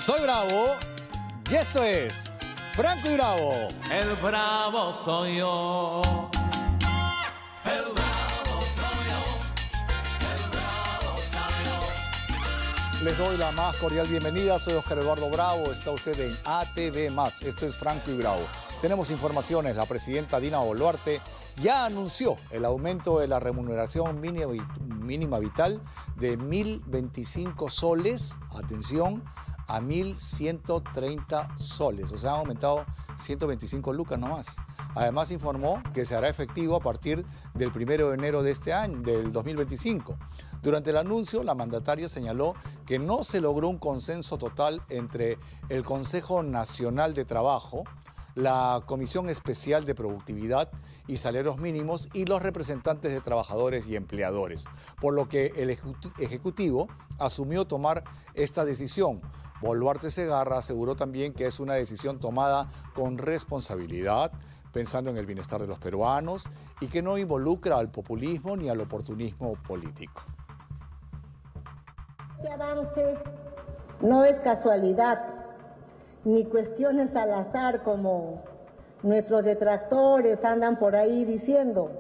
Soy Bravo y esto es Franco y Bravo. El bravo soy yo. El bravo soy yo. El bravo soy yo. Les doy la más cordial bienvenida. Soy Oscar Eduardo Bravo. Está usted en ATV+. Esto es Franco y Bravo. Tenemos informaciones. La presidenta Dina Boluarte ya anunció el aumento de la remuneración mínima vital de 1.025 soles. Atención, a 1.130 soles. O sea, han aumentado 125 lucas nomás. Además, informó que se hará efectivo a partir del 1 de enero de este año, del 2025. Durante el anuncio, la mandataria señaló que no se logró un consenso total entre el Consejo Nacional de Trabajo, la Comisión Especial de Productividad y Salarios Mínimos y los representantes de trabajadores y empleadores, por lo que el Ejecutivo asumió tomar esta decisión. Boluarte Segarra aseguró también que es una decisión tomada con responsabilidad, pensando en el bienestar de los peruanos y que no involucra al populismo ni al oportunismo político. Este avance no es casualidad, ni cuestiones al azar como nuestros detractores andan por ahí diciendo,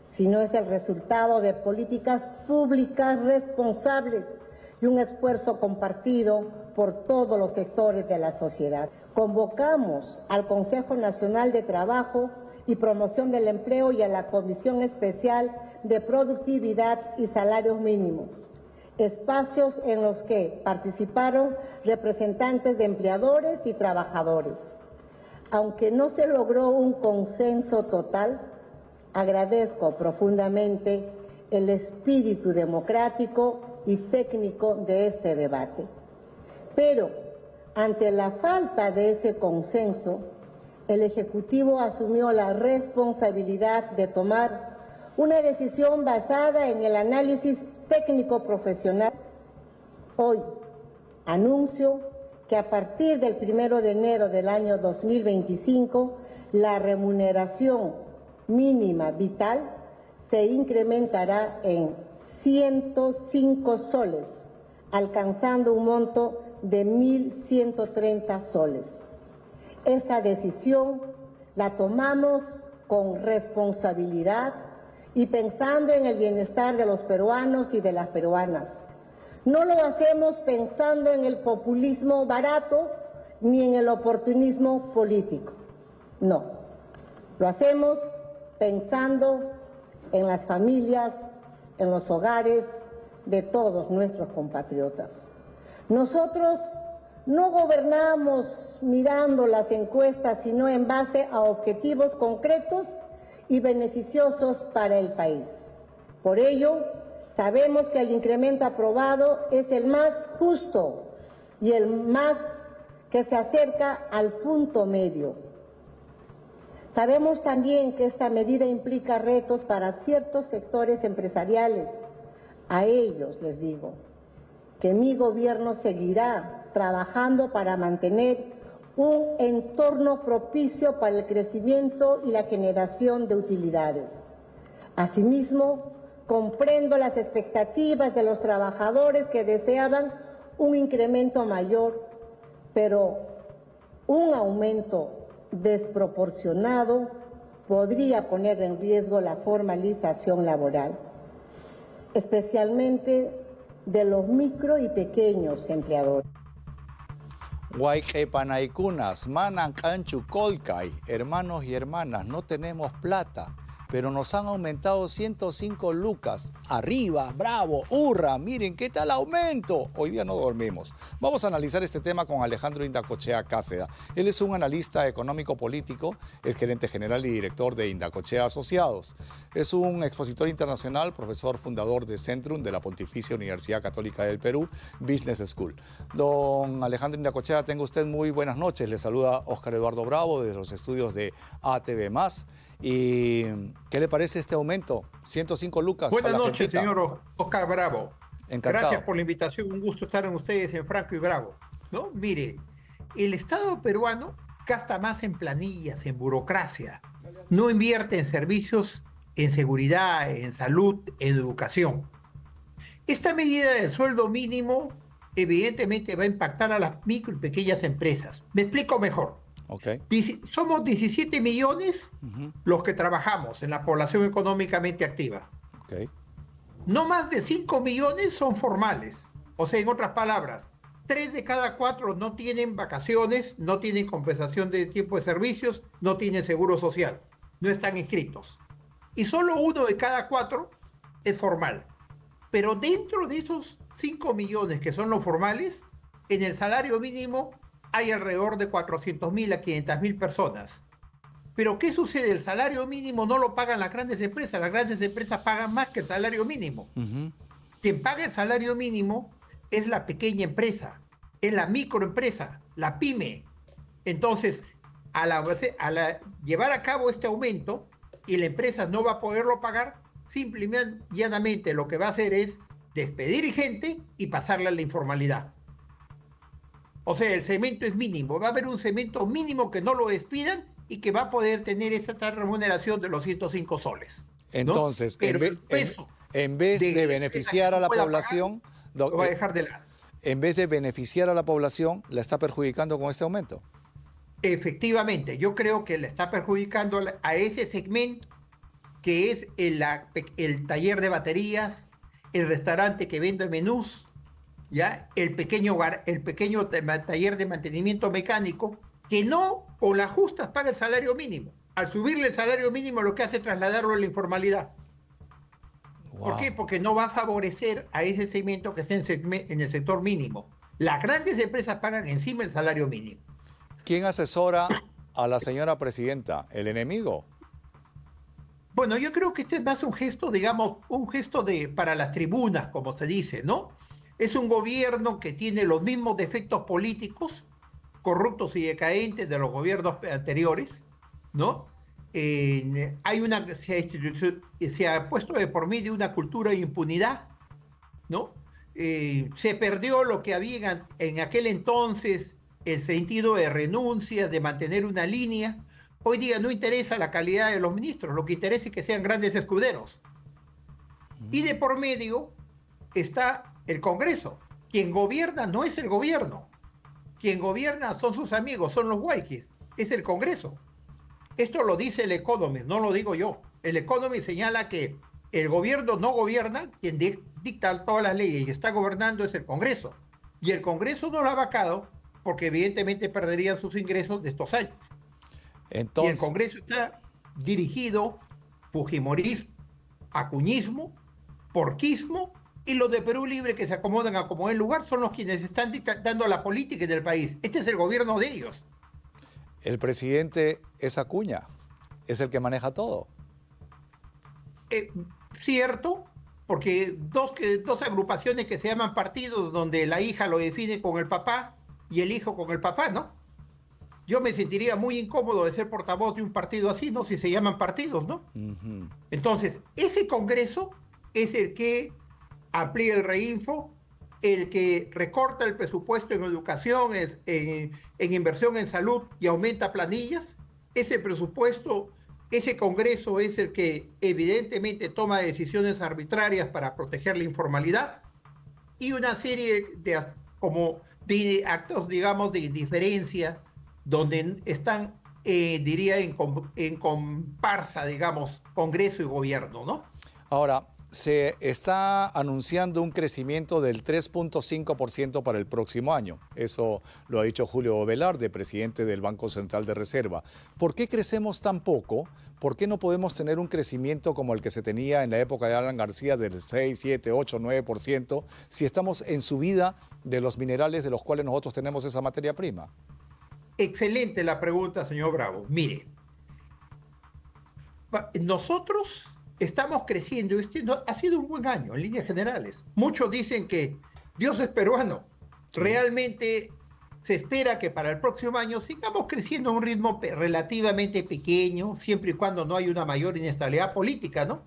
sino es el resultado de políticas públicas responsables y un esfuerzo compartido por todos los sectores de la sociedad. Convocamos al Consejo Nacional de Trabajo y Promoción del Empleo y a la Comisión Especial de Productividad y Salarios Mínimos, espacios en los que participaron representantes de empleadores y trabajadores. Aunque no se logró un consenso total, agradezco profundamente el espíritu democrático y técnico de este debate. Pero, ante la falta de ese consenso, el Ejecutivo asumió la responsabilidad de tomar una decisión basada en el análisis técnico profesional. Hoy anuncio que a partir del 1 de enero del año 2025, la remuneración mínima vital se incrementará en 105 soles, alcanzando un monto de 1.130 soles. Esta decisión la tomamos con responsabilidad y pensando en el bienestar de los peruanos y de las peruanas. No lo hacemos pensando en el populismo barato ni en el oportunismo político. No, lo hacemos pensando en las familias, en los hogares de todos nuestros compatriotas. Nosotros no gobernamos mirando las encuestas, sino en base a objetivos concretos y beneficiosos para el país. Por ello, sabemos que el incremento aprobado es el más justo y el más que se acerca al punto medio. Sabemos también que esta medida implica retos para ciertos sectores empresariales. A ellos les digo que mi gobierno seguirá trabajando para mantener un entorno propicio para el crecimiento y la generación de utilidades. Asimismo, comprendo las expectativas de los trabajadores que deseaban un incremento mayor, pero un aumento desproporcionado podría poner en riesgo la formalización laboral, especialmente de los micro y pequeños empleadores. Guayquepanaycunas, manan canchu colcay, hermanos y hermanas, no tenemos plata, pero nos han aumentado 105 lucas. Arriba, bravo, hurra, miren qué tal aumento. Hoy día no dormimos. Vamos a analizar este tema con Alejandro Indacochea Cáceda. Él es un analista económico-político, es gerente general y director de Indacochea Asociados. Es un expositor internacional, profesor fundador de Centrum de la Pontificia Universidad Católica del Perú, Business School. Don Alejandro Indacochea, tenga usted muy buenas noches. Le saluda Oscar Eduardo Bravo desde los estudios de ATV+. ¿Y qué le parece este aumento? 105 lucas. Buenas noches, señor Oscar Bravo. Encantado. Gracias por la invitación. Un gusto estar en ustedes en Franco y Bravo. ¿No? Mire, el Estado peruano gasta más en planillas, en burocracia. No invierte en servicios, en seguridad, en salud, en educación. Esta medida del sueldo mínimo evidentemente va a impactar a las micro y pequeñas empresas. Me explico mejor. Ok. Somos 17 millones Ujú. los que trabajamos en la población económicamente activa. Ok. No más de 5 millones son formales. O sea, en otras palabras, 3 de cada 4 no tienen vacaciones, no tienen compensación de tiempo de servicios, no tienen seguro social, no están inscritos. Y solo 1 de cada 4 es formal. Pero dentro de esos 5 millones que son los formales, en el salario mínimo hay alrededor de 400.000 a 500.000 personas. Pero ¿qué sucede? El salario mínimo no lo pagan las grandes empresas pagan más que el salario mínimo. Ujú. Quien paga el salario mínimo es la pequeña empresa, es la microempresa, la pyme. Entonces, llevar a cabo este aumento y la empresa no va a poderlo pagar, simplemente, llanamente, lo que va a hacer es despedir gente y pasarla a la informalidad. O sea, el segmento es mínimo. Va a haber un segmento mínimo que no lo despidan y que va a poder tener esa tal remuneración de los 105 soles. ¿no? Entonces, Pero el peso en vez de beneficiar a la población, lo va a dejar de lado. en vez de beneficiar a la población, la está perjudicando con este aumento. Efectivamente, yo creo que le está perjudicando a ese segmento que es el taller de baterías, el restaurante que vende menús, ¿ya? El pequeño taller de mantenimiento mecánico, que no con las justas paga el salario mínimo. Al subirle el salario mínimo lo que hace es trasladarlo a la informalidad. Wow. ¿Por qué? Porque no va a favorecer a ese segmento que está en el sector mínimo. Las grandes empresas pagan encima el salario mínimo. ¿Quién asesora a la señora presidenta? ¿El enemigo? Bueno, yo creo que este es más un gesto, digamos, para las tribunas, como se dice, ¿no? Es un gobierno que tiene los mismos defectos políticos, corruptos y decadentes de los gobiernos anteriores, ¿no? Se ha puesto de por medio una cultura de impunidad, ¿no? Se perdió lo que había en aquel entonces, el sentido de renuncias, de mantener una línea. Hoy día no interesa la calidad de los ministros, lo que interesa es que sean grandes escuderos. Y de por medio está el Congreso. Quien gobierna no es el gobierno. Quien gobierna son sus amigos, son los guayquis, es el Congreso. Esto lo dice el Economist, no lo digo yo. El Economist señala que el gobierno no gobierna, quien dicta todas las leyes y está gobernando es el Congreso. Y el Congreso no lo ha vacado porque evidentemente perderían sus ingresos de estos años. Entonces, Y el Congreso está dirigido fujimorismo, acuñismo, porquismo, y los de Perú Libre que se acomodan a como el lugar son los quienes están dictando la política del país. Este es el gobierno de ellos. el presidente es Acuña, es el que maneja todo. Cierto, porque dos agrupaciones que se llaman partidos donde la hija lo define con el papá y el hijo con el papá, ¿no? Yo me sentiría muy incómodo de ser portavoz de un partido así, ¿no? Si se llaman partidos, ¿no? Ujú. Entonces, ese Congreso es el que amplía el reinfo, el que recorta el presupuesto en educación, en inversión en salud y aumenta planillas. Ese presupuesto, ese Congreso es el que evidentemente toma decisiones arbitrarias para proteger la informalidad y una serie de actos, digamos, de indiferencia donde están, diría, en comparsa, digamos, Congreso y gobierno, ¿no? Ahora, se está anunciando un crecimiento del 3.5% para el próximo año. Eso lo ha dicho Julio Velarde, presidente del Banco Central de Reserva. ¿Por qué crecemos tan poco? ¿Por qué no podemos tener un crecimiento como el que se tenía en la época de Alan García del 6, 7, 8, 9% si estamos en subida de los minerales de los cuales nosotros tenemos esa materia prima? Excelente la pregunta, señor Bravo. Mire, nosotros estamos creciendo. Ha sido un buen año en líneas generales. Muchos dicen que Dios es peruano. Sí. Realmente se espera que para el próximo año sigamos creciendo a un ritmo relativamente pequeño, siempre y cuando no hay una mayor inestabilidad política, ¿no?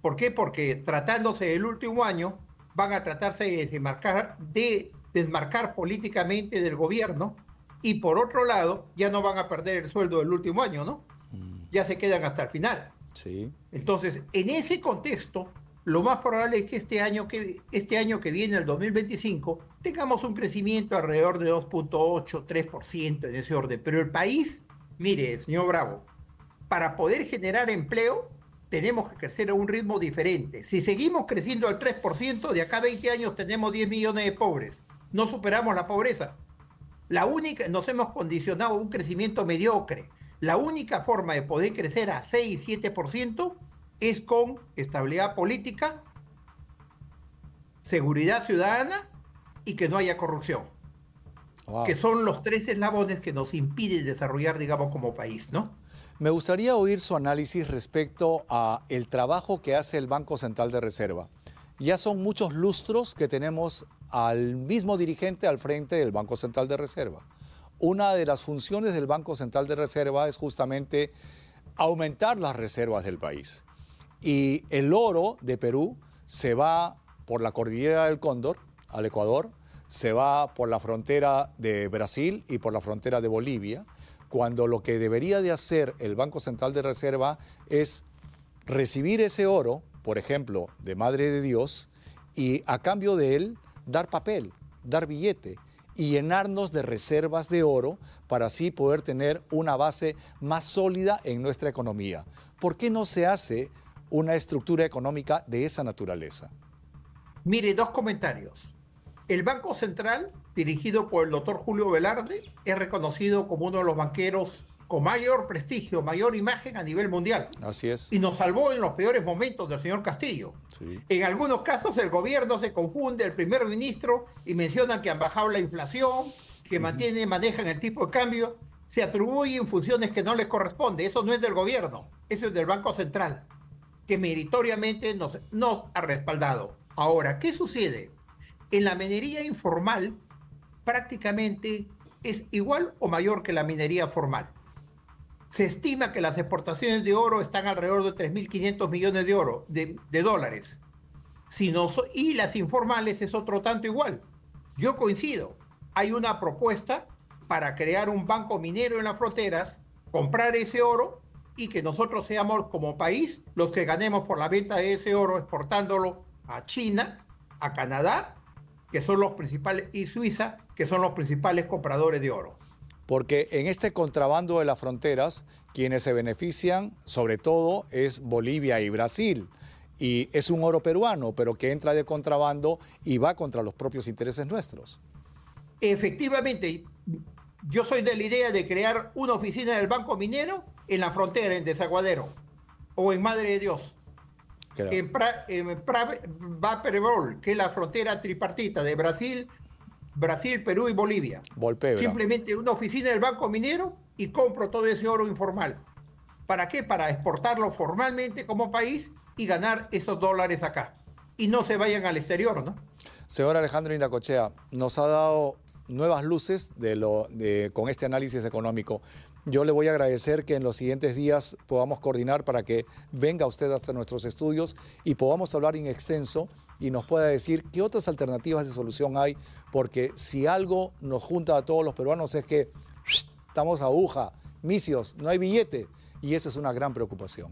¿Por qué? Porque tratándose del último año, van a tratarse de desmarcar políticamente del gobierno. Y por otro lado, ya no van a perder el sueldo del último año, ¿no? Ya se quedan hasta el final. Sí. Entonces, en ese contexto, lo más probable es que este año que viene, el 2025, tengamos un crecimiento alrededor de 2.8, 3% en ese orden. Pero el país, mire, señor Bravo, para poder generar empleo, tenemos que crecer a un ritmo diferente. Si seguimos creciendo al 3%, de acá a 20 años tenemos 10 millones de pobres. No superamos la pobreza. Nos hemos condicionado a un crecimiento mediocre. La única forma de poder crecer a 6, 7% es con estabilidad política, seguridad ciudadana y que no haya corrupción. Wow. Que son los 3 eslabones que nos impiden desarrollar, digamos, como país, ¿no? Me gustaría oír su análisis respecto a el trabajo que hace el Banco Central de Reserva. Ya son muchos lustros que tenemos al mismo dirigente al frente del Banco Central de Reserva. Una de las funciones del Banco Central de Reserva es justamente aumentar las reservas del país. Y el oro de Perú se va por la cordillera del Cóndor al Ecuador, se va por la frontera de Brasil y por la frontera de Bolivia, cuando lo que debería de hacer el Banco Central de Reserva es recibir ese oro, por ejemplo, de Madre de Dios, y a cambio de él dar papel, dar billete y llenarnos de reservas de oro para así poder tener una base más sólida en nuestra economía. ¿Por qué no se hace una estructura económica de esa naturaleza? Mire, 2 comentarios. El Banco Central, dirigido por el doctor Julio Velarde, es reconocido como uno de los banqueros con mayor prestigio, mayor imagen a nivel mundial. Así es. Y nos salvó en los peores momentos del señor Castillo. Sí. En algunos casos el gobierno se confunde, el primer ministro, y mencionan que han bajado la inflación, que manejan el tipo de cambio, se atribuyen funciones que no les corresponde. Eso no es del gobierno, eso es del Banco Central, que meritoriamente nos ha respaldado. Ahora, ¿qué sucede? En la minería informal prácticamente es igual o mayor que la minería formal. Se estima que las exportaciones de oro están alrededor de 3.500 millones de dólares. Y las informales es otro tanto igual. Yo coincido. Hay una propuesta para crear un banco minero en las fronteras, comprar ese oro y que nosotros seamos como país los que ganemos por la venta de ese oro exportándolo a China, a Canadá, que son los principales, y Suiza, que son los principales compradores de oro. Porque en este contrabando de las fronteras, quienes se benefician, sobre todo, es Bolivia y Brasil. Y es un oro peruano, pero que entra de contrabando y va contra los propios intereses nuestros. Efectivamente, yo soy de la idea de crear una oficina del Banco Minero en la frontera, en Desaguadero, o en Madre de Dios. Claro. En Vaperebol, que es la frontera tripartita de Brasil, Perú y Bolivia. Volpebra. Simplemente una oficina del Banco Minero y compro todo ese oro informal. ¿Para qué? Para exportarlo formalmente como país y ganar esos dólares acá. Y no se vayan al exterior, ¿no? Señor Alejandro Indacochea, nos ha dado nuevas luces con este análisis económico. Yo le voy a agradecer que en los siguientes días podamos coordinar para que venga usted hasta nuestros estudios y podamos hablar en extenso y nos pueda decir qué otras alternativas de solución hay, porque si algo nos junta a todos los peruanos es que estamos a aguja, misios, no hay billete, y esa es una gran preocupación.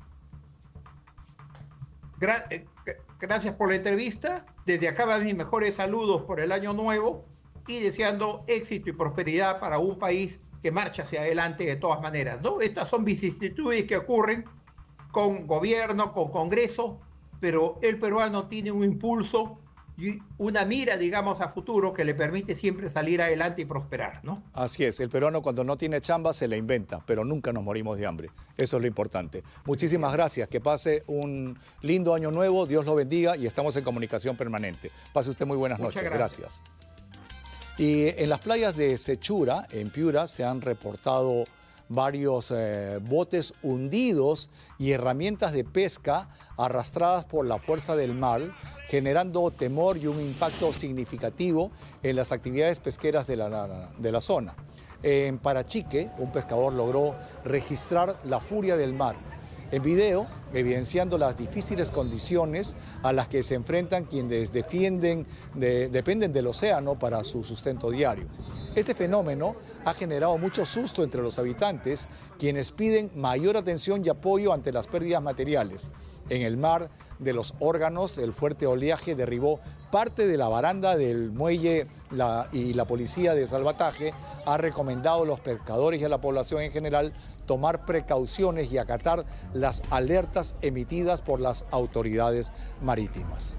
Gracias por la entrevista. Desde acá van mis mejores saludos por el año nuevo y deseando éxito y prosperidad para un país que marcha hacia adelante de todas maneras, ¿no? Estas son vicisitudes que ocurren con gobierno, con Congreso, pero el peruano tiene un impulso y una mira, digamos, a futuro que le permite siempre salir adelante y prosperar, ¿no? Así es, el peruano cuando no tiene chamba se la inventa, pero nunca nos morimos de hambre. Eso es lo importante. Muchísimas gracias, que pase un lindo año nuevo, Dios lo bendiga y estamos en comunicación permanente. Pase usted muy buenas noches. Gracias. Y en las playas de Sechura, en Piura, se han reportado varios botes hundidos y herramientas de pesca arrastradas por la fuerza del mar, generando temor y un impacto significativo en las actividades pesqueras de la zona. En Parachique, un pescador logró registrar la furia del mar en video, evidenciando las difíciles condiciones a las que se enfrentan quienes dependen del océano para su sustento diario. Este fenómeno ha generado mucho susto entre los habitantes, quienes piden mayor atención y apoyo ante las pérdidas materiales. En el mar de los órganos, el fuerte oleaje derribó parte de la baranda del muelle y la policía de salvataje ha recomendado a los pescadores y a la población en general tomar precauciones y acatar las alertas emitidas por las autoridades marítimas.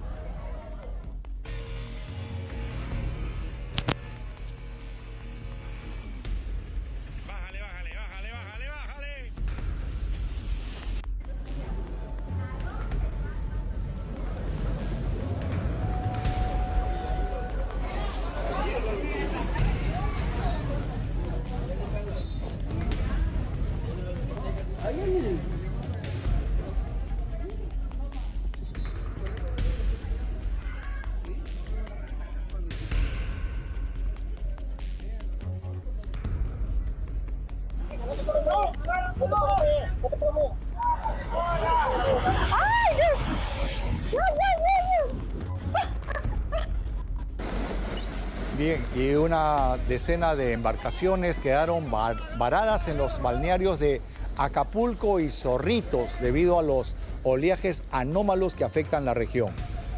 Bien, y una decena de embarcaciones quedaron varadas en los balnearios de Acapulco y Zorritos debido a los oleajes anómalos que afectan la región.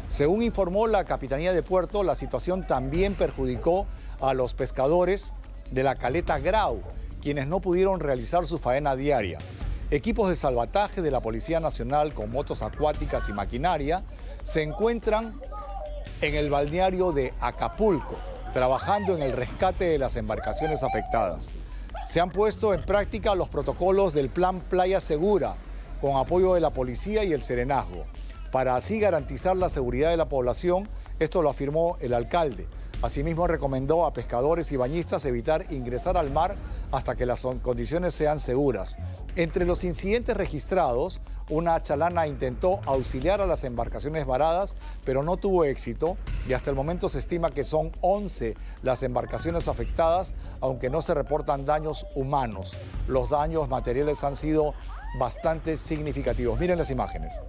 Según informó la Capitanía de Puerto, la situación también perjudicó a los pescadores de la caleta Grau, quienes no pudieron realizar su faena diaria. Equipos de salvataje de la Policía Nacional con motos acuáticas y maquinaria se encuentran en el balneario de Acapulco, trabajando en el rescate de las embarcaciones afectadas. Se han puesto en práctica los protocolos del Plan Playa Segura, con apoyo de la policía y el serenazgo, para así garantizar la seguridad de la población. Esto lo afirmó el alcalde. Asimismo, recomendó a pescadores y bañistas evitar ingresar al mar hasta que las condiciones sean seguras. Entre los incidentes registrados, una chalana intentó auxiliar a las embarcaciones varadas, pero no tuvo éxito y hasta el momento se estima que son 11 las embarcaciones afectadas, aunque no se reportan daños humanos. Los daños materiales han sido bastante significativos. Miren las imágenes.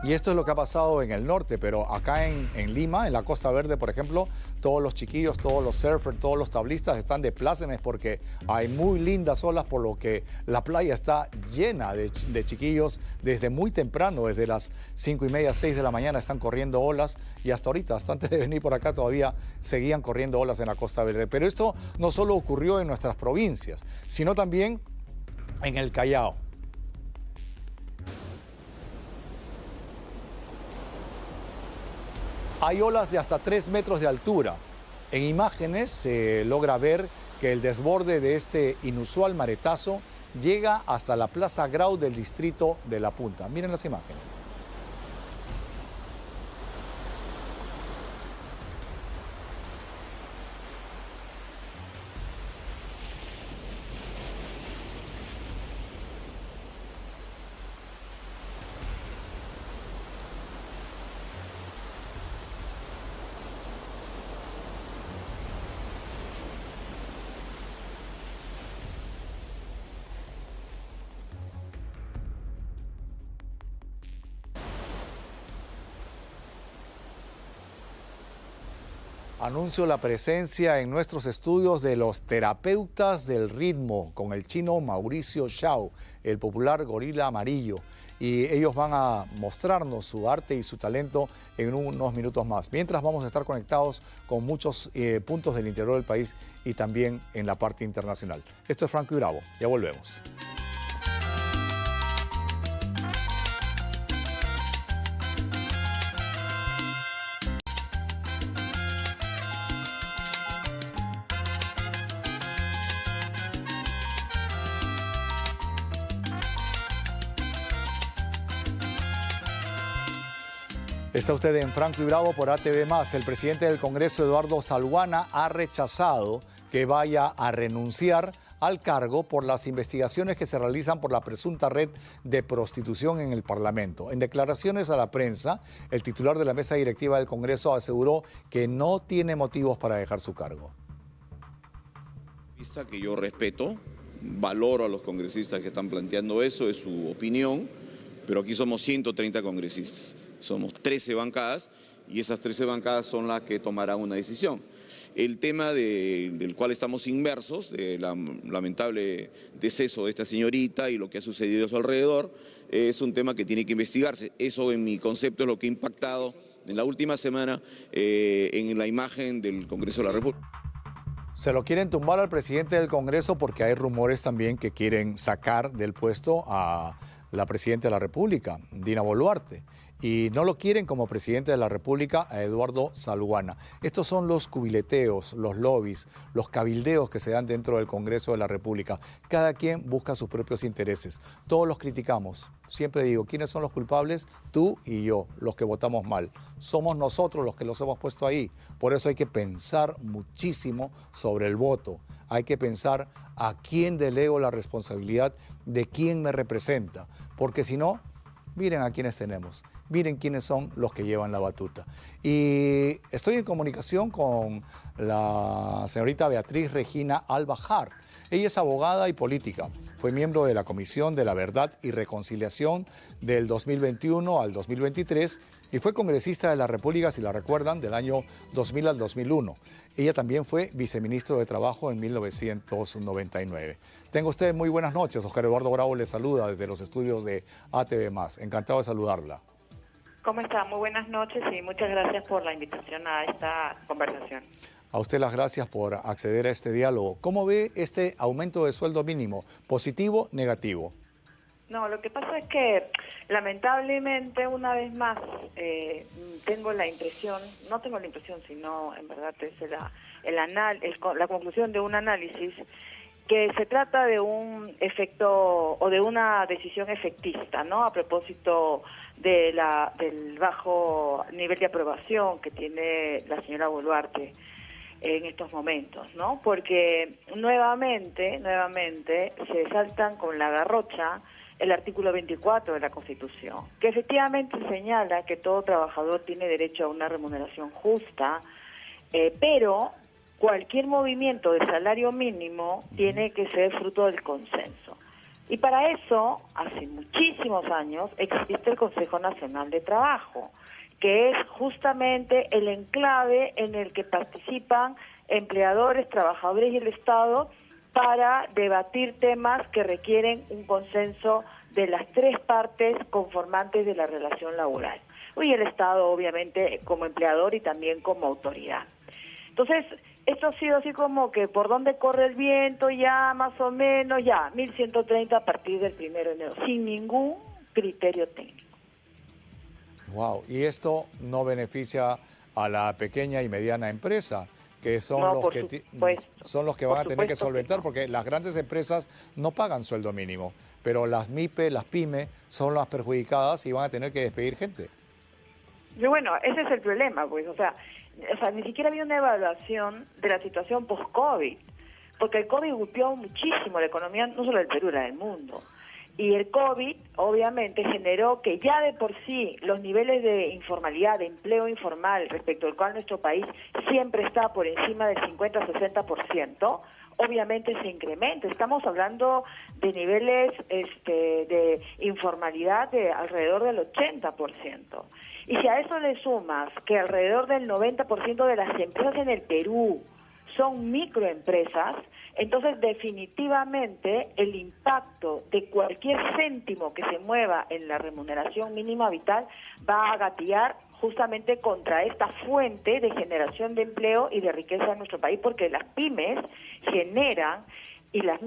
Y esto es lo que ha pasado en el norte, pero acá en Lima, en la Costa Verde, por ejemplo, todos los chiquillos, todos los surfers, todos los tablistas están de plácemes porque hay muy lindas olas, por lo que la playa está llena de chiquillos desde muy temprano, desde las 5:30, 6 de la mañana están corriendo olas y hasta ahorita, hasta antes de venir por acá, todavía seguían corriendo olas en la Costa Verde. Pero esto no solo ocurrió en nuestras provincias, sino también en el Callao. Hay olas de hasta 3 metros de altura. En imágenes se logra ver que el desborde de este inusual maretazo llega hasta la Plaza Grau del distrito de La Punta. Miren las imágenes. Anuncio la presencia en nuestros estudios de los terapeutas del ritmo con el chino Mauricio Shao, el popular gorila amarillo. Y ellos van a mostrarnos su arte y su talento en unos minutos más. Mientras vamos a estar conectados con muchos puntos del interior del país y también en la parte internacional. Esto es Franco y Bravo. Ya volvemos. Está usted en Franco y Bravo por ATV+. El presidente del Congreso, Eduardo Salguana, ha rechazado que vaya a renunciar al cargo por las investigaciones que se realizan por la presunta red de prostitución en el Parlamento. En declaraciones a la prensa, el titular de la mesa directiva del Congreso aseguró que no tiene motivos para dejar su cargo. Que yo respeto, valoro a los congresistas que están planteando eso, es su opinión, pero aquí somos 130 congresistas, somos 13 bancadas y esas 13 bancadas son las que tomarán una decisión. El tema del cual estamos inmersos, del lamentable deceso de esta señorita y lo que ha sucedido a su alrededor, es un tema que tiene que investigarse. Eso, en mi concepto, es lo que ha impactado en la última semana en la imagen del Congreso de la República. Se lo quieren tumbar al presidente del Congreso porque hay rumores también que quieren sacar del puesto a la presidenta de la República, Dina Boluarte. Y no lo quieren como presidente de la República a Eduardo Salguana. Estos son los cubileteos, los lobbies, los cabildeos que se dan dentro del Congreso de la República. Cada quien busca sus propios intereses. Todos los criticamos. Siempre digo, ¿quiénes son los culpables? Tú y yo, los que votamos mal. Somos nosotros los que los hemos puesto ahí. Por eso hay que pensar muchísimo sobre el voto. Hay que pensar a quién delego la responsabilidad de quién me representa. Porque si no, miren a quiénes tenemos. Miren quiénes son los que llevan la batuta. Y estoy en comunicación con la señorita Beatriz Regina Albajar. Ella es abogada y política. Fue miembro de la Comisión de la Verdad y Reconciliación del 2021 al 2023 y fue congresista de la República, si la recuerdan, del año 2000 al 2001. Ella también fue viceministro de Trabajo en 1999. Tenga usted muy buenas noches. Oscar Eduardo Bravo le saluda desde los estudios de ATV+. Encantado de saludarla. ¿Cómo está? Muy buenas noches y muchas gracias por la invitación a esta conversación. A usted las gracias por acceder a este diálogo. ¿Cómo ve este aumento de sueldo mínimo? ¿Positivo, negativo? No, lo que pasa es que lamentablemente una vez más tengo la impresión, no tengo la impresión, sino en verdad es la conclusión de un análisis que se trata de un efecto o de una decisión efectista, ¿no? A propósito del bajo nivel de aprobación que tiene la señora Boluarte en estos momentos, ¿no? Porque nuevamente se saltan con la garrocha el artículo 24 de la Constitución, que efectivamente señala que todo trabajador tiene derecho a una remuneración justa, pero cualquier movimiento de salario mínimo tiene que ser fruto del consenso. Y para eso, hace muchísimos años, existe el Consejo Nacional de Trabajo, que es justamente el enclave en el que participan empleadores, trabajadores y el Estado para debatir temas que requieren un consenso de las tres partes conformantes de la relación laboral. Y el Estado, obviamente, como empleador y también como autoridad. Entonces, esto ha sido así como que por dónde corre el viento, ya más o menos, ya 1.130 a partir del 1 de enero, sin ningún criterio técnico. Wow, y esto no beneficia a la pequeña y mediana empresa, que son los que van a tener que solventar, porque las grandes empresas no pagan sueldo mínimo, pero las MIPE, las PYME son las perjudicadas y van a tener que despedir gente. Y bueno, ese es el problema, pues, o sea, ni siquiera había una evaluación de la situación post-COVID, porque el COVID golpeó muchísimo la economía, no solo del Perú, la del mundo. Y el COVID, obviamente, generó que ya de por sí los niveles de informalidad, de empleo informal, respecto al cual nuestro país siempre está por encima del 50-60%, obviamente se incrementa. Estamos hablando de niveles de informalidad de alrededor del 80%. Y si a eso le sumas que alrededor del 90% de las empresas en el Perú son microempresas, entonces definitivamente el impacto de cualquier céntimo que se mueva en la remuneración mínima vital va a gatillar justamente contra esta fuente de generación de empleo y de riqueza en nuestro país, porque las pymes generan, y las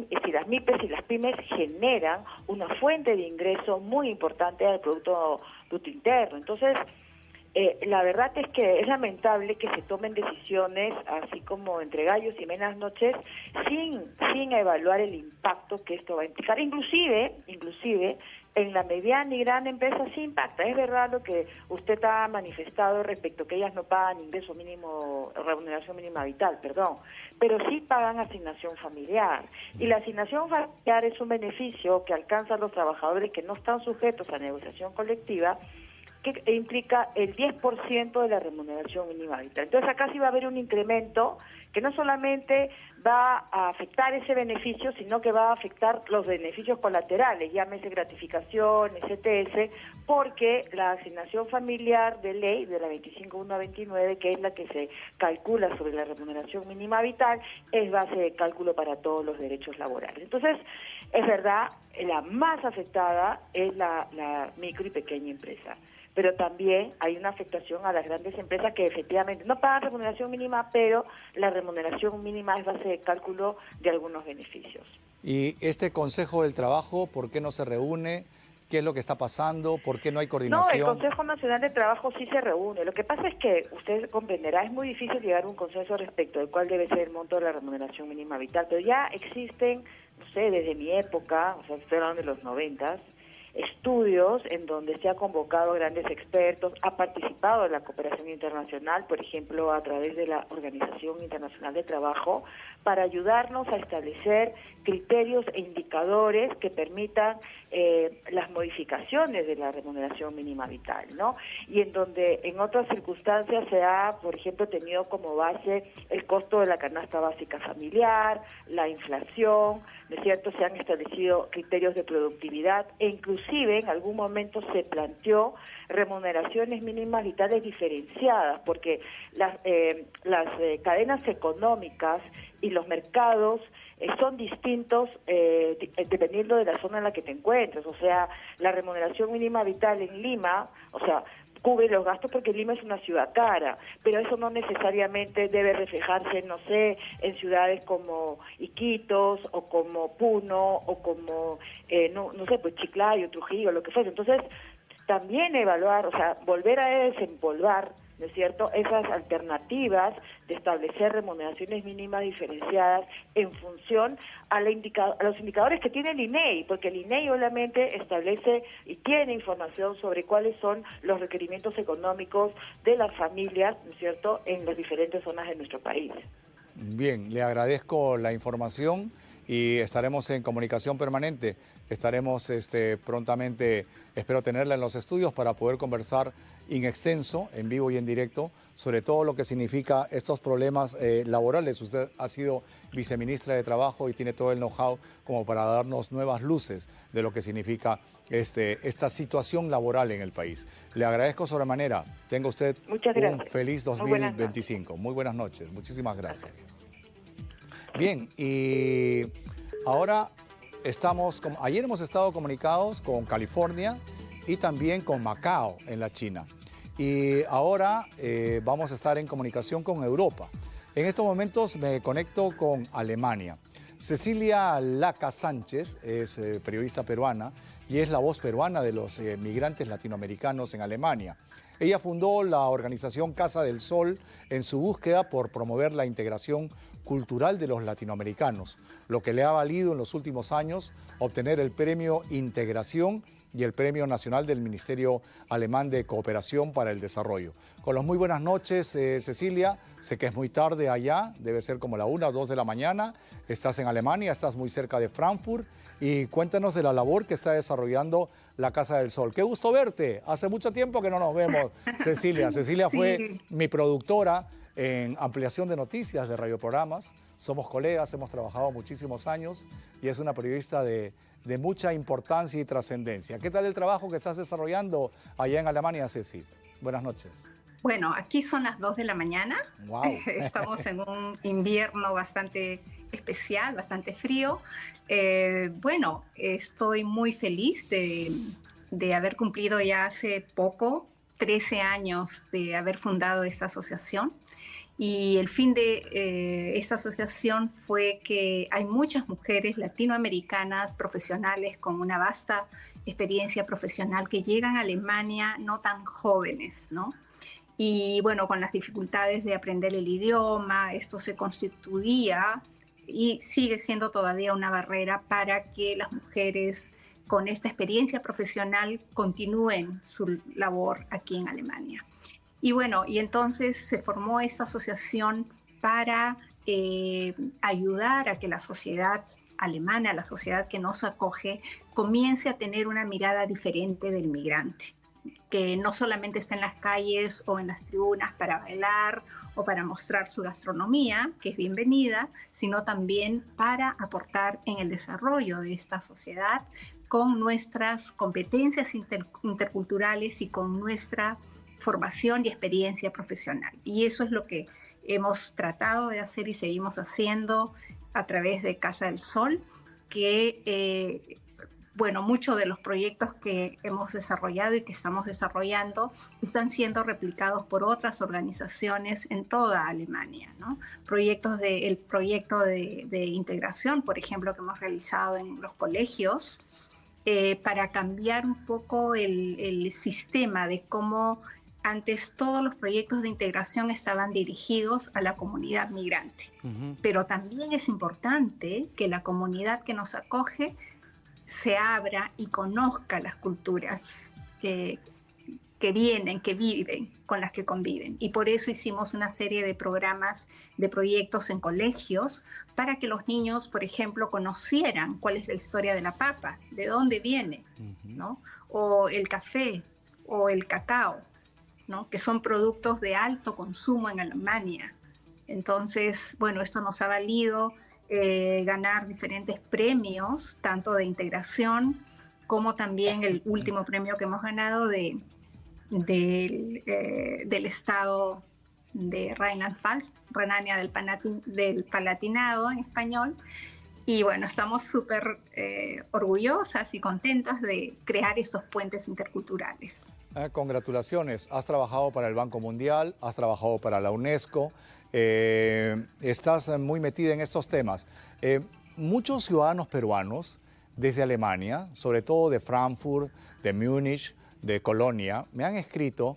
MIPES y las pymes generan una fuente de ingreso muy importante al Producto Bruto Interno. Entonces, la verdad es que es lamentable que se tomen decisiones así como entre gallos y medias noches sin evaluar el impacto que esto va a implicar. Inclusive En la mediana y gran empresa sí impacta. Es verdad lo que usted ha manifestado respecto a que ellas no pagan ingreso mínimo, remuneración mínima vital, perdón, pero sí pagan asignación familiar. Y la asignación familiar es un beneficio que alcanzan los trabajadores que no están sujetos a negociación colectiva, que implica el 10% de la remuneración mínima vital. Entonces acá sí va a haber un incremento que no solamente va a afectar ese beneficio, sino que va a afectar los beneficios colaterales, llámese gratificaciones, ETS, porque la asignación familiar de ley de la 25.129, que es la que se calcula sobre la remuneración mínima vital, es base de cálculo para todos los derechos laborales. Entonces, es verdad, la más afectada es la micro y pequeña empresa, pero también hay una afectación a las grandes empresas que efectivamente no pagan remuneración mínima, pero la remuneración mínima es base de cálculo de algunos beneficios. Y este Consejo del Trabajo, ¿por qué no se reúne? ¿Qué es lo que está pasando? ¿Por qué no hay coordinación? No, el Consejo Nacional de Trabajo sí se reúne. Lo que pasa es que, usted comprenderá, es muy difícil llegar a un consenso respecto del cuál debe ser el monto de la remuneración mínima vital, pero ya existen, no sé, desde mi época, o sea, estoy hablando de los 90, estudios en donde se ha convocado a grandes expertos, ha participado en la cooperación internacional, por ejemplo, a través de la Organización Internacional de Trabajo, para ayudarnos a establecer criterios e indicadores que permitan las modificaciones de la remuneración mínima vital, ¿no? Y en donde en otras circunstancias se ha, por ejemplo, tenido como base el costo de la canasta básica familiar, la inflación, ¿no es cierto? Se han establecido criterios de productividad e inclusive en algún momento se planteó remuneraciones mínimas vitales diferenciadas, porque las cadenas económicas y los mercados son distintos dependiendo de la zona en la que te encuentres. O sea, la remuneración mínima vital en Lima, o sea, cubre los gastos porque Lima es una ciudad cara, pero eso no necesariamente debe reflejarse, no sé, en ciudades como Iquitos o como Puno o como, no sé, pues Chiclayo, Trujillo, lo que fuese. Entonces, también evaluar, o sea, volver a desempolvar, ¿no es cierto?, esas alternativas de establecer remuneraciones mínimas diferenciadas en función a los indicadores que tiene el INEI, porque el INEI obviamente establece y tiene información sobre cuáles son los requerimientos económicos de las familias, ¿no es cierto?, en las diferentes zonas de nuestro país. Bien, le agradezco la información y estaremos en comunicación permanente. Estaremos prontamente, espero tenerla en los estudios para poder conversar in extenso, en vivo y en directo, sobre todo lo que significa estos problemas laborales. Usted ha sido viceministra de Trabajo y tiene todo el know-how como para darnos nuevas luces de lo que significa esta situación laboral en el país. Le agradezco sobremanera. Tenga usted un feliz 2025. Muy buenas noches. Muchísimas gracias. Bien, y ahora ayer hemos estado comunicados con California y también con Macao en la China. Y ahora vamos a estar en comunicación con Europa. En estos momentos me conecto con Alemania. Cecilia Laca Sánchez es periodista peruana y es la voz peruana de los migrantes latinoamericanos en Alemania. Ella fundó la organización Casa del Sol en su búsqueda por promover la integración cultural de los latinoamericanos, lo que le ha valido en los últimos años obtener el premio Integración y el Premio Nacional del Ministerio Alemán de Cooperación para el Desarrollo. Con las muy buenas noches, Cecilia. Sé que es muy tarde allá, debe ser como la 1 o 2 de la mañana. Estás en Alemania, estás muy cerca de Frankfurt. Y cuéntanos de la labor que está desarrollando la Casa del Sol. Qué gusto verte. Hace mucho tiempo que no nos vemos, Cecilia. Cecilia fue mi productora en ampliación de noticias de radioprogramas. Somos colegas, hemos trabajado muchísimos años y es una periodista de mucha importancia y trascendencia. ¿Qué tal el trabajo que estás desarrollando allá en Alemania, Ceci? Buenas noches. Bueno, aquí son las 2 de la mañana. Wow. Estamos en un invierno bastante especial, bastante frío. Bueno, estoy muy feliz de haber cumplido ya hace poco 13 años de haber fundado esta asociación. Y el fin de esta asociación fue que hay muchas mujeres latinoamericanas profesionales con una vasta experiencia profesional que llegan a Alemania no tan jóvenes, ¿no? Y bueno, con las dificultades de aprender el idioma, esto se constituía y sigue siendo todavía una barrera para que las mujeres con esta experiencia profesional continúen su labor aquí en Alemania. Y bueno, y entonces se formó esta asociación para ayudar a que la sociedad alemana, la sociedad que nos acoge, comience a tener una mirada diferente del migrante, que no solamente está en las calles o en las tribunas para bailar o para mostrar su gastronomía, que es bienvenida, sino también para aportar en el desarrollo de esta sociedad con nuestras competencias interculturales y con nuestra formación y experiencia profesional. Y eso es lo que hemos tratado de hacer y seguimos haciendo a través de Casa del Sol, que bueno, muchos de los proyectos que hemos desarrollado y que estamos desarrollando están siendo replicados por otras organizaciones en toda Alemania, ¿no? El proyecto de integración, por ejemplo, que hemos realizado en los colegios, para cambiar un poco el sistema de cómo antes todos los proyectos de integración estaban dirigidos a la comunidad migrante. Pero también es importante que la comunidad que nos acoge se abra y conozca las culturas que vienen, que viven, con las que conviven. Y por eso hicimos una serie de programas, de proyectos en colegios, para que los niños, por ejemplo, conocieran cuál es la historia de la papa, de dónde viene, ¿no? O el café, o el cacao, ¿no? Que son productos de alto consumo en Alemania. Entonces, bueno, esto nos ha valido ganar diferentes premios, tanto de integración como también el último premio que hemos ganado del estado de Rheinland-Pfalz, Renania del Palatinado en español. Y bueno, estamos súper orgullosas y contentas de crear estos puentes interculturales. Congratulaciones. Has trabajado para el Banco Mundial, has trabajado para la UNESCO, estás muy metida en estos temas. Muchos ciudadanos peruanos desde Alemania, sobre todo de Frankfurt, de Múnich, de Colonia, me han escrito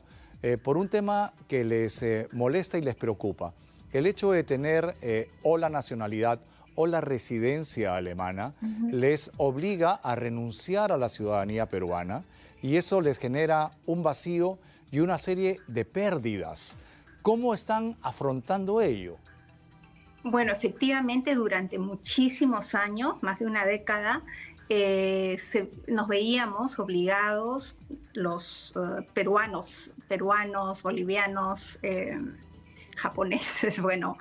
por un tema que les molesta y les preocupa. El hecho de tener o la nacionalidad o la residencia alemana les obliga a renunciar a la ciudadanía peruana y eso les genera un vacío y una serie de pérdidas. ¿Cómo están afrontando ello? Bueno, efectivamente, durante muchísimos años, más de una década, nos veíamos obligados, los peruanos, bolivianos, japoneses, bueno,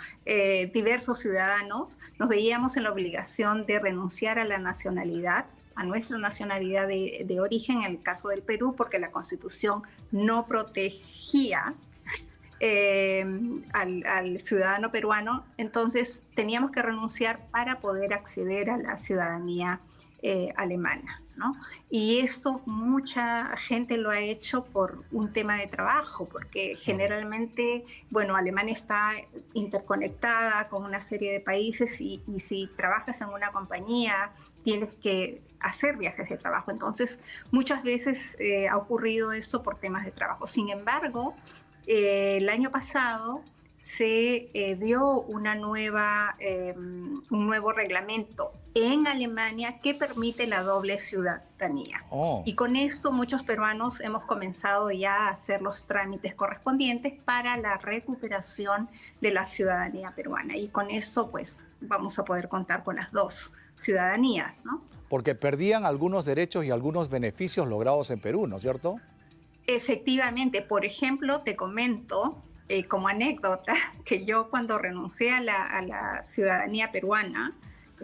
diversos ciudadanos, nos veíamos en la obligación de renunciar a la nacionalidad, a nuestra nacionalidad de origen, en el caso del Perú, porque la Constitución no protegía al ciudadano peruano. Entonces teníamos que renunciar para poder acceder a la ciudadanía alemana, ¿no? Y esto mucha gente lo ha hecho por un tema de trabajo, porque generalmente, bueno, Alemania está interconectada con una serie de países y si trabajas en una compañía tienes que hacer viajes de trabajo. Entonces muchas veces ha ocurrido esto por temas de trabajo. Sin embargo, el año pasado se dio un nuevo reglamento en Alemania que permite la doble ciudadanía. Y con esto muchos peruanos hemos comenzado ya a hacer los trámites correspondientes para la recuperación de la ciudadanía peruana. Y con eso pues vamos a poder contar con las dos ciudadanías, ¿no? Porque perdían algunos derechos y algunos beneficios logrados en Perú, ¿no es cierto? Efectivamente. Por ejemplo, te comento como anécdota que yo cuando renuncié a la ciudadanía peruana,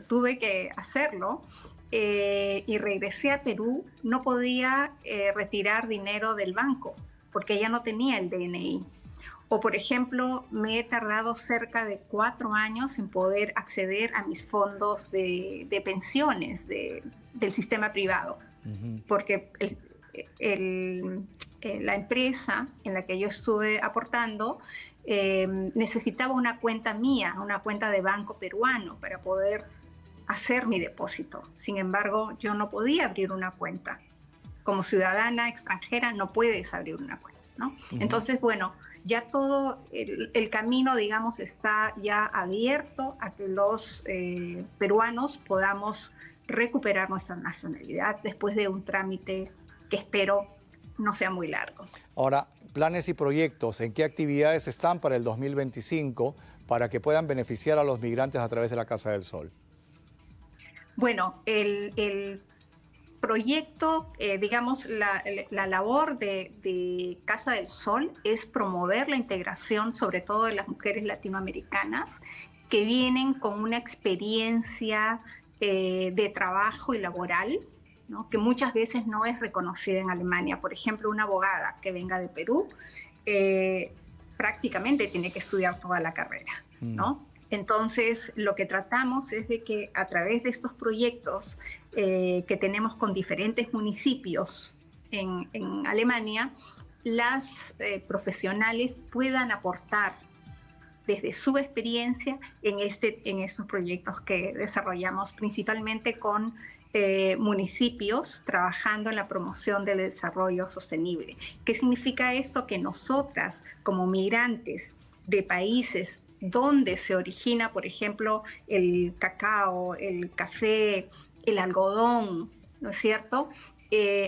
tuve que hacerlo y regresé a Perú, no podía retirar dinero del banco porque ya no tenía el DNI. O, por ejemplo, me he tardado cerca de 4 años en poder acceder a mis fondos de pensiones del sistema privado, porque la empresa en la que yo estuve aportando necesitaba una cuenta mía, una cuenta de banco peruano para poder hacer mi depósito. Sin embargo, yo no podía abrir una cuenta. Como ciudadana extranjera no puedes abrir una cuenta, ¿no? Entonces, bueno, ya todo el camino, digamos, está ya abierto a que los peruanos podamos recuperar nuestra nacionalidad después de un trámite que espero no sea muy largo. Ahora, planes y proyectos, ¿en qué actividades están para el 2025 para que puedan beneficiar a los migrantes a través de la Casa del Sol? Bueno, el proyecto, digamos, la labor de Casa del Sol es promover la integración, sobre todo de las mujeres latinoamericanas, que vienen con una experiencia de trabajo y laboral, ¿no? Que muchas veces no es reconocida en Alemania. Por ejemplo, una abogada que venga de Perú prácticamente tiene que estudiar toda la carrera, ¿no? Entonces, lo que tratamos es de que a través de estos proyectos que tenemos con diferentes municipios en Alemania, las profesionales puedan aportar desde su experiencia en estos proyectos que desarrollamos principalmente con municipios trabajando en la promoción del desarrollo sostenible. ¿Qué significa esto? Que nosotras, como migrantes de países donde se origina, por ejemplo, el cacao, el café, el algodón, ¿no es cierto?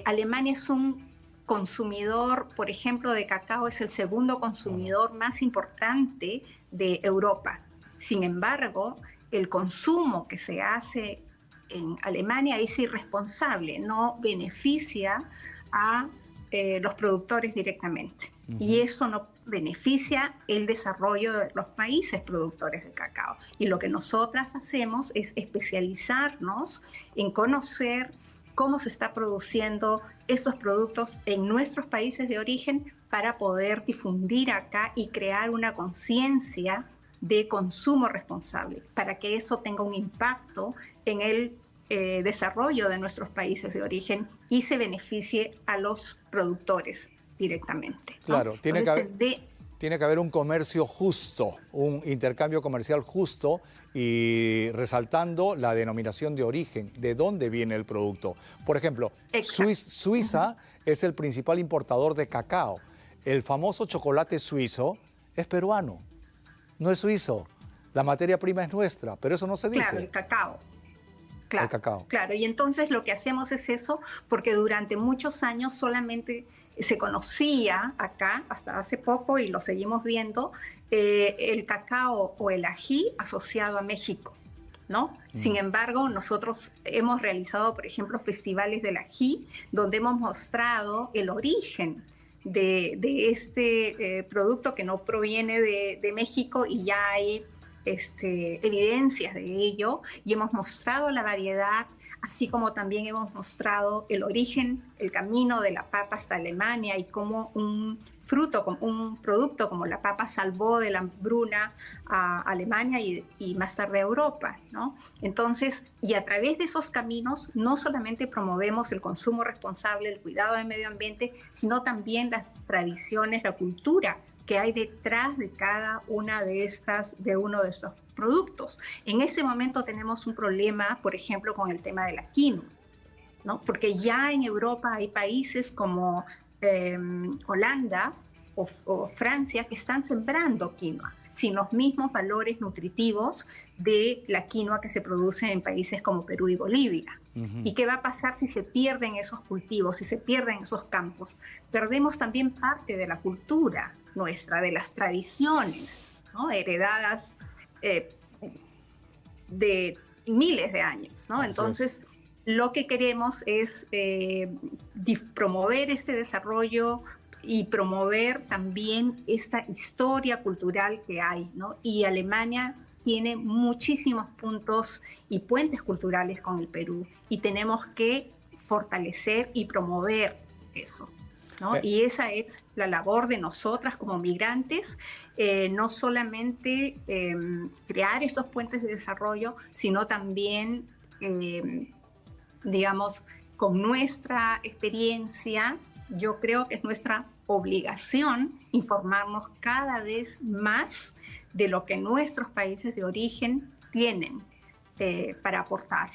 Alemania es un consumidor, por ejemplo, de cacao, es el segundo consumidor más importante de Europa. Sin embargo, el consumo que se hace en Alemania es irresponsable, no beneficia a los productores directamente. Y eso no beneficia el desarrollo de los países productores de cacao. Y lo que nosotras hacemos es especializarnos en conocer cómo se está produciendo estos productos en nuestros países de origen para poder difundir acá y crear una conciencia de consumo responsable, para que eso tenga un impacto en el desarrollo de nuestros países de origen y se beneficie a los productores directamente, ¿no? Claro, tiene que haber un comercio justo, un intercambio comercial justo y resaltando la denominación de origen, de dónde viene el producto. Por ejemplo, Suiza es el principal importador de cacao. El famoso chocolate suizo es peruano, no es suizo. La materia prima es nuestra, pero eso no se dice. Claro, el cacao. Claro, el cacao. Claro, y entonces lo que hacemos es eso, porque durante muchos años solamente se conocía acá, hasta hace poco, y lo seguimos viendo, el cacao o el ají asociado a México, ¿no? Sin embargo, nosotros hemos realizado, por ejemplo, festivales del ají, donde hemos mostrado el origen de este producto que no proviene de México y ya hay evidencias de ello, y hemos mostrado la variedad, así como también hemos mostrado el origen, el camino de la papa hasta Alemania y cómo un producto como la papa salvó de la hambruna a Alemania y más tarde a Europa, ¿no? Entonces, y a través de esos caminos no solamente promovemos el consumo responsable, el cuidado del medio ambiente, sino también las tradiciones, la cultura que hay detrás de cada una de uno de estos productos. En este momento tenemos un problema, por ejemplo, con el tema de la quinoa, ¿no? Porque ya en Europa hay países como Holanda o Francia que están sembrando quinoa sin los mismos valores nutritivos de la quinoa que se produce en países como Perú y Bolivia. ¿Y qué va a pasar si se pierden esos cultivos, si se pierden esos campos? Perdemos también parte de la cultura nuestra, de las tradiciones, ¿no? Heredadas de miles de años, ¿no? Entonces, lo que queremos es promover este desarrollo y promover también esta historia cultural que hay, ¿no? Y Alemania tiene muchísimos puntos y puentes culturales con el Perú y tenemos que fortalecer y promover eso, ¿no? Y esa es la labor de nosotras como migrantes, no solamente crear estos puentes de desarrollo, sino también, digamos, con nuestra experiencia, yo creo que es nuestra obligación informarnos cada vez más de lo que nuestros países de origen tienen para aportar.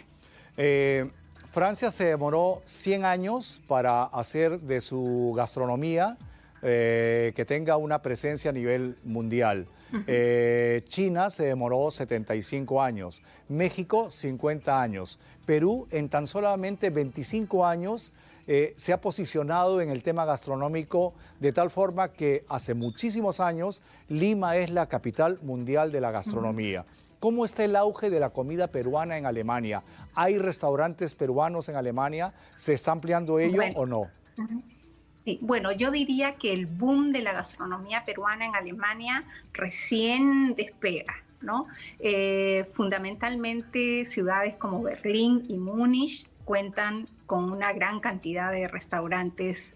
Francia se demoró 100 años para hacer de su gastronomía, que tenga una presencia a nivel mundial. China se demoró 75 años, México 50 años, Perú en tan solamente 25 años se ha posicionado en el tema gastronómico de tal forma que hace muchísimos años Lima es la capital mundial de la gastronomía. ¿Cómo está el auge de la comida peruana en Alemania? ¿Hay restaurantes peruanos en Alemania? ¿Se está ampliando ello o no? Sí, bueno, yo diría que el boom de la gastronomía peruana en Alemania recién despega, ¿no? Fundamentalmente ciudades como Berlín y Múnich cuentan con una gran cantidad de restaurantes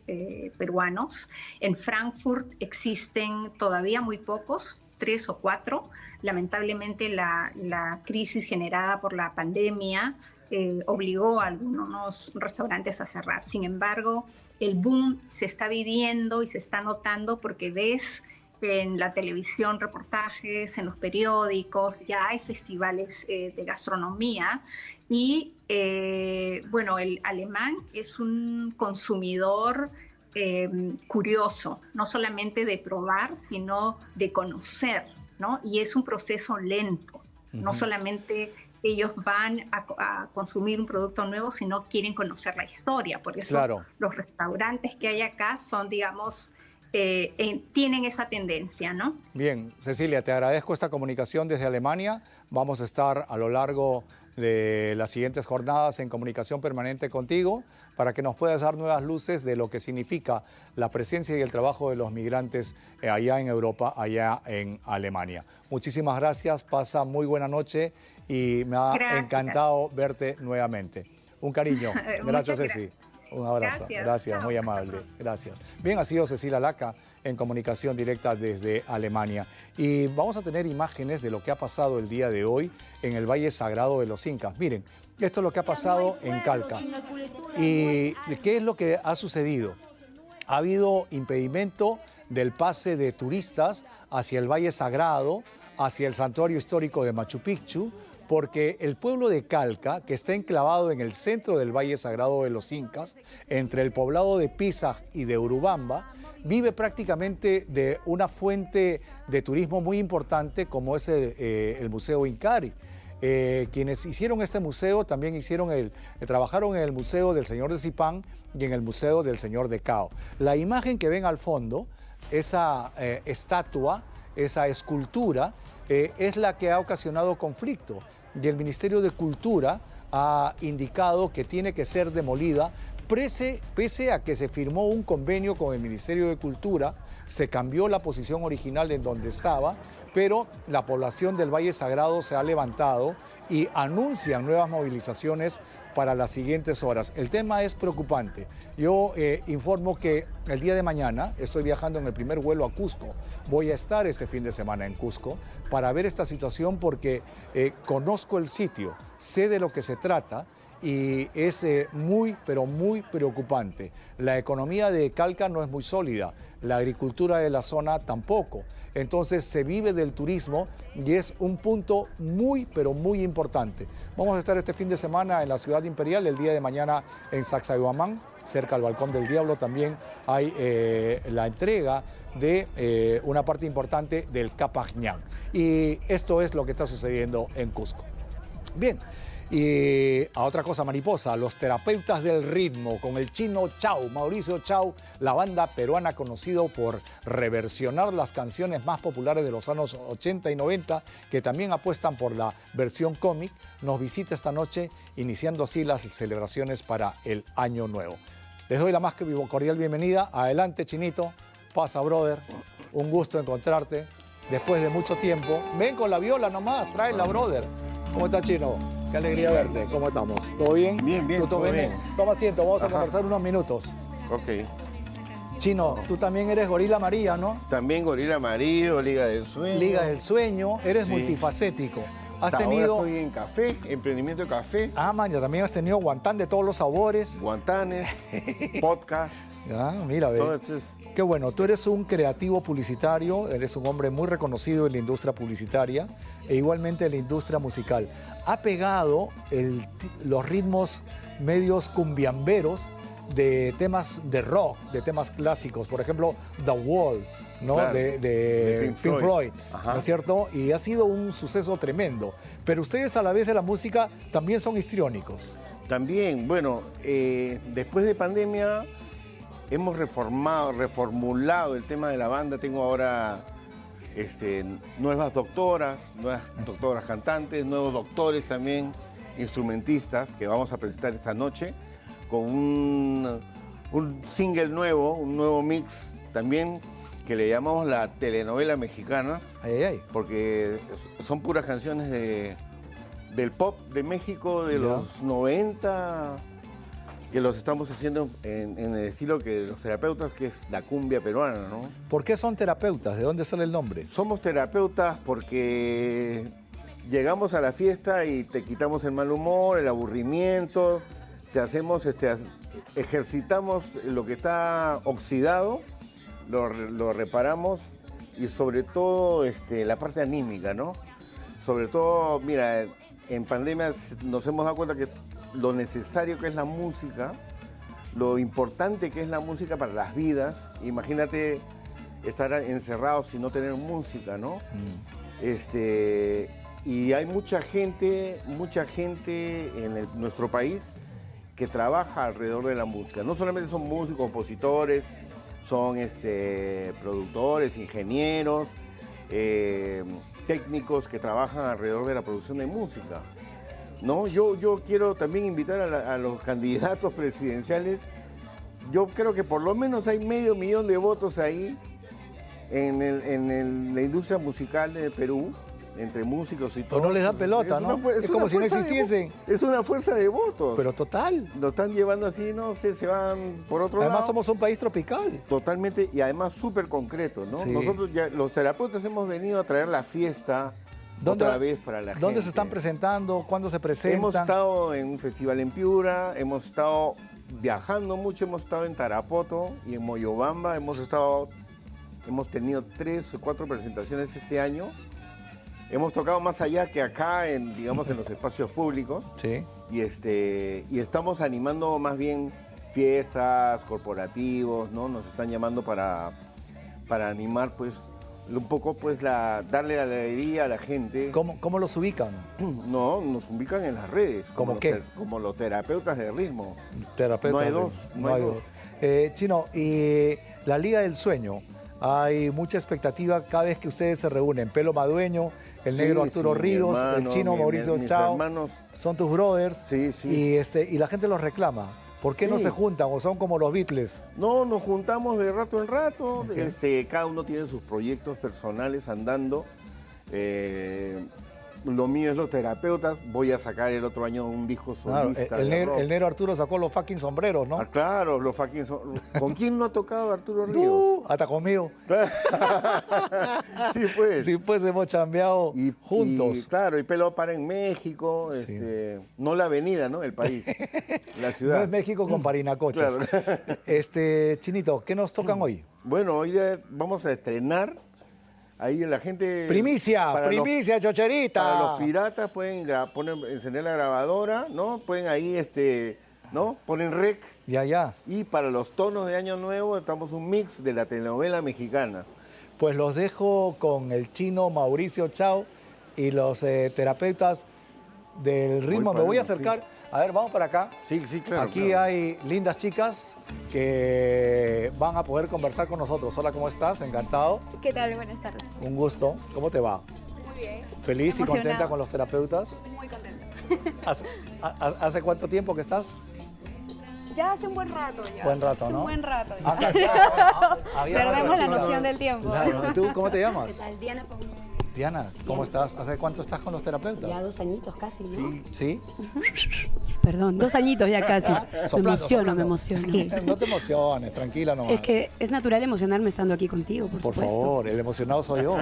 peruanos. En Frankfurt existen todavía muy pocos, 3 o 4. Lamentablemente la crisis generada por la pandemia obligó a algunos restaurantes a cerrar. Sin embargo, el boom se está viviendo y se está notando porque ves en la televisión reportajes, en los periódicos, ya hay festivales de gastronomía y bueno, el alemán es un consumidor curioso, no solamente de probar, sino de conocer, ¿no? Y es un proceso lento, no solamente ellos van a consumir un producto nuevo, sino quieren conocer la historia. Por eso los restaurantes que hay acá son, digamos, tienen esa tendencia, ¿no? Bien, Cecilia, te agradezco esta comunicación desde Alemania. Vamos a estar a lo largo de las siguientes jornadas en comunicación permanente contigo para que nos puedas dar nuevas luces de lo que significa la presencia y el trabajo de los migrantes allá en Europa, allá en Alemania. Muchísimas gracias, pasa muy buena noche y me ha encantado verte nuevamente. Un cariño. Gracias, Ceci. Un abrazo. Gracias, muy amable. Gracias. Bien, ha sido Cecilia Laca en comunicación directa desde Alemania. Y vamos a tener imágenes de lo que ha pasado el día de hoy en el Valle Sagrado de los Incas. Miren, esto es lo que ha pasado en Calca. ¿Y qué es lo que ha sucedido? Ha habido impedimento del pase de turistas hacia el Valle Sagrado, hacia el santuario histórico de Machu Picchu, porque el pueblo de Calca, que está enclavado en el centro del Valle Sagrado de los Incas, entre el poblado de Pisac y de Urubamba, vive prácticamente de una fuente de turismo muy importante como es el Museo Incarí. Quienes hicieron este museo también trabajaron en el Museo del Señor de Zipán y en el Museo del Señor de Cao. La imagen que ven al fondo, esa estatua, esa escultura, es la que ha ocasionado conflicto y el Ministerio de Cultura ha indicado que tiene que ser demolida pese a que se firmó un convenio con el Ministerio de Cultura, se cambió la posición original en donde estaba, pero la población del Valle Sagrado se ha levantado y anuncian nuevas movilizaciones para las siguientes horas. El tema es preocupante. Yo informo que el día de mañana estoy viajando en el primer vuelo a Cusco. Voy a estar este fin de semana en Cusco para ver esta situación porque conozco el sitio, sé de lo que se trata y es muy, pero muy preocupante. La economía de Calca no es muy sólida, la agricultura de la zona tampoco. Entonces se vive del turismo y es un punto muy, pero muy importante. Vamos a estar este fin de semana en la Ciudad Imperial, el día de mañana en Sacsayhuamán, cerca al Balcón del Diablo. También hay la entrega de una parte importante del Capañán. Y esto es lo que está sucediendo en Cusco. Bien. Y a otra cosa, mariposa, los terapeutas del ritmo con el chino Chao, Mauricio Chao, la banda peruana conocido por reversionar las canciones más populares de los años 80 y 90, que también apuestan por la versión cómic, nos visita esta noche, iniciando así las celebraciones para el Año Nuevo. Les doy la más que cordial bienvenida. Adelante, Chinito. Pasa, brother. Un gusto encontrarte después de mucho tiempo. Ven con la viola nomás, tráela, brother. ¿Cómo está, Chino? Qué alegría verte. ¿Cómo estamos? ¿Todo bien? Bien, bien. ¿Todo bien? Toma asiento, vamos a conversar unos minutos. Ok. Chino, tú también eres Gorila María, ¿no? También Gorila Amarillo, Liga del Sueño. Liga del Sueño, eres multifacético. Has Ahora tenido... estoy en café, emprendimiento de café. Ah, man, ya también has tenido guantán de todos los sabores. Guantanes, podcast. Ah, mira, ve. Todo esto es... Qué bueno, tú eres un creativo publicitario, eres un hombre muy reconocido en la industria publicitaria e igualmente en la industria musical. Ha pegado los ritmos medios cumbiamberos de temas de rock, de temas clásicos, por ejemplo, The Wall, ¿no? Claro, de de Pink Floyd, Ajá. ¿no es cierto? Y ha sido un suceso tremendo. Pero ustedes a la vez de la música también son histriónicos. También, bueno, después de pandemia hemos reformulado el tema de la banda. Tengo ahora nuevas doctoras cantantes, nuevos doctores también, instrumentistas, que vamos a presentar esta noche, con un single nuevo, un nuevo mix también, que le llamamos la telenovela mexicana, porque son puras canciones del pop de México de los 90, que los estamos haciendo en el estilo que los terapeutas, que es la cumbia peruana, ¿no? ¿Por qué son terapeutas? ¿De dónde sale el nombre? Somos terapeutas porque llegamos a la fiesta y te quitamos el mal humor, el aburrimiento, te hacemos, ejercitamos lo que está oxidado, lo reparamos, y sobre todo la parte anímica, ¿no? Sobre todo, mira, en pandemia nos hemos dado cuenta que lo necesario que es la música, lo importante que es la música para las vidas. Imagínate estar encerrados y no tener música, ¿no? Y hay mucha gente en nuestro país que trabaja alrededor de la música. No solamente son músicos, compositores, son productores, ingenieros, técnicos que trabajan alrededor de la producción de música, ¿no? Yo quiero también invitar a los candidatos presidenciales. Yo creo que por lo menos hay 500,000 de votos ahí en la industria musical de Perú, entre músicos y todo. Pero no les da pelota, ¿no? Es como si no existiesen. Es una fuerza de votos. Pero total. Lo están llevando así, no sé, se van por otro lado. Además somos un país tropical. Totalmente, y además súper concreto, ¿no? Sí. Nosotros ya, los terapeutas, hemos venido a traer la fiesta otra vez para la gente. ¿Dónde se están presentando? ¿Cuándo se presentan? Hemos estado en un festival en Piura, hemos estado viajando mucho, hemos estado en Tarapoto y en Moyobamba, hemos tenido 3 o 4 presentaciones este año. Hemos tocado más allá que acá, digamos, en los espacios públicos. Sí. Y estamos animando más bien fiestas, corporativos, ¿no? Nos están llamando para animar, pues, un poco, pues, darle alegría a la gente. ¿Cómo los ubican? No, nos ubican en las redes. ¿Cómo qué? Como los terapeutas de ritmo. Terapeutas. No hay dos, no hay dos. Chino, y la Liga del Sueño, hay mucha expectativa cada vez que ustedes se reúnen. Pelo Madueño, el negro Arturo Ríos, el chino Mauricio Chao. Hermanos. Son tus brothers. Sí, sí. Y la gente los reclama. ¿Por qué no se juntan o son como los Beatles? No, nos juntamos de rato en rato. Okay. Cada uno tiene sus proyectos personales andando. Lo mío es los terapeutas. Voy a sacar el otro año un disco solista. Claro, el negro Arturo sacó los fucking sombreros, ¿no? Ah, claro, los fucking sombreros. ¿Con quién no ha tocado Arturo Ríos? Hasta conmigo. Sí, pues. Sí, pues hemos chambeado juntos. Y, claro, y Pelo para en México, Sí. No la avenida, ¿no? El país, la ciudad. No es México con Parinacochas. Claro. Chinito, ¿qué nos tocan hoy? Bueno, hoy vamos a estrenar. Ahí la gente... Primicia, chocherita. Para los piratas pueden encender la grabadora, ¿no? Pueden ahí, ¿no? Ponen rec. Ya. Y para los tonos de Año Nuevo estamos un mix de la telenovela mexicana. Pues los dejo con el chino Mauricio Chao y los terapeutas del ritmo. Me voy a acercar. Sí. A ver, vamos para acá. Sí, claro. Aquí hay lindas chicas que van a poder conversar con nosotros. Hola, ¿cómo estás? Encantado. ¿Qué tal? Buenas tardes. Un gusto. ¿Cómo te va? Muy bien. ¿Feliz y contenta con los terapeutas? Muy contenta. ¿Hace cuánto tiempo que estás? Ya hace un buen rato ya. Buen rato, hace ¿no? un buen rato. Perdemos la noción del tiempo. Claro. ¿Tú cómo te llamas? ¿Qué tal? Diana Pombo. Diana, ¿cómo estás? ¿Hace cuánto estás con los terapeutas? Ya 2 añitos casi, ¿no? ¿Sí? Perdón, 2 añitos ya casi. Soplando. Me emociono. No te emociones, tranquila nomás. Es que es natural emocionarme estando aquí contigo, por supuesto. Por favor, el emocionado soy yo.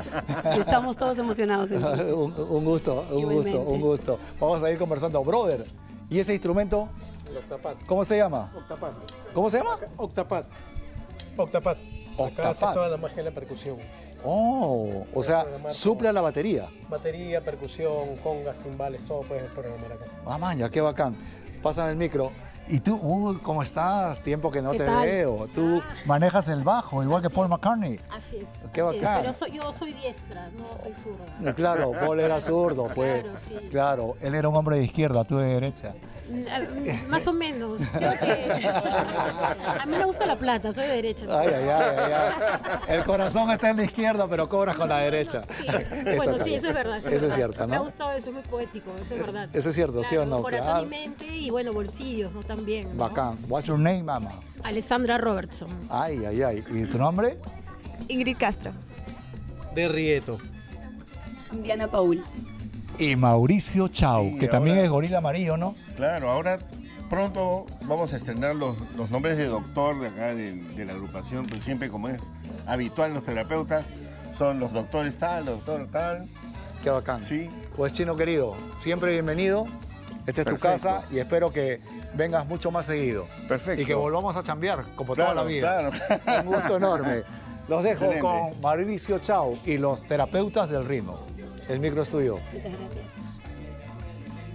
Estamos todos emocionados entonces. un gusto. Vamos a ir conversando. Brother, ¿y ese instrumento? El octapat. ¿Cómo se llama? Octapat. ¿Cómo se llama? Octapat. Acá hace toda la magia de la percusión. Oh, o sea, suple a la batería. Batería, percusión, congas, timbales, todo puedes programar acá. Ah, maña, qué bacán. Pásame el micro. Y tú, ¿cómo estás? Tiempo que no ¿Qué te tal? veo. Tú manejas el bajo, igual que Paul McCartney. Así es. Qué así es. bacán. Pero yo soy diestra, no soy zurda. Claro, Paul era zurdo, pues. Claro, sí. Claro, él era un hombre de izquierda, tú de derecha. Más o menos. Creo que a mí me gusta la plata, soy de derecha. Ay, ay, ay, ay, ay. El corazón está en la izquierda, pero cobras con la derecha. Bueno, sí, eso es verdad. Eso es cierto, Me ha ¿no? gustado eso, es muy poético, eso es verdad. Eso es cierto, ¿sí o no? Corazón Claro. y mente y bueno, bolsillos, ¿no? También. ¿no? Bacán. What's your name, mama? Alessandra Robertson. Ay, ay, ay. ¿Y tu nombre? Ingrid Castro. De Rieto. Diana Paul. Y Mauricio Chau, Sí, que también ahora- es gorila amarillo, ¿no? Claro, ahora pronto vamos a estrenar los nombres de doctor de acá de la agrupación, pero siempre como es habitual los terapeutas, son los doctores tal, doctor tal. Qué bacán. Sí. Pues chino querido, siempre bienvenido. Esta es tu Perfecto. casa y espero que vengas mucho más seguido. Perfecto. Y que volvamos a chambear, como Claro, toda la vida. claro. Un gusto enorme. Los dejo Excelente. con Mauricio Chau y los terapeutas del ritmo. El micro es tuyo. Muchas gracias.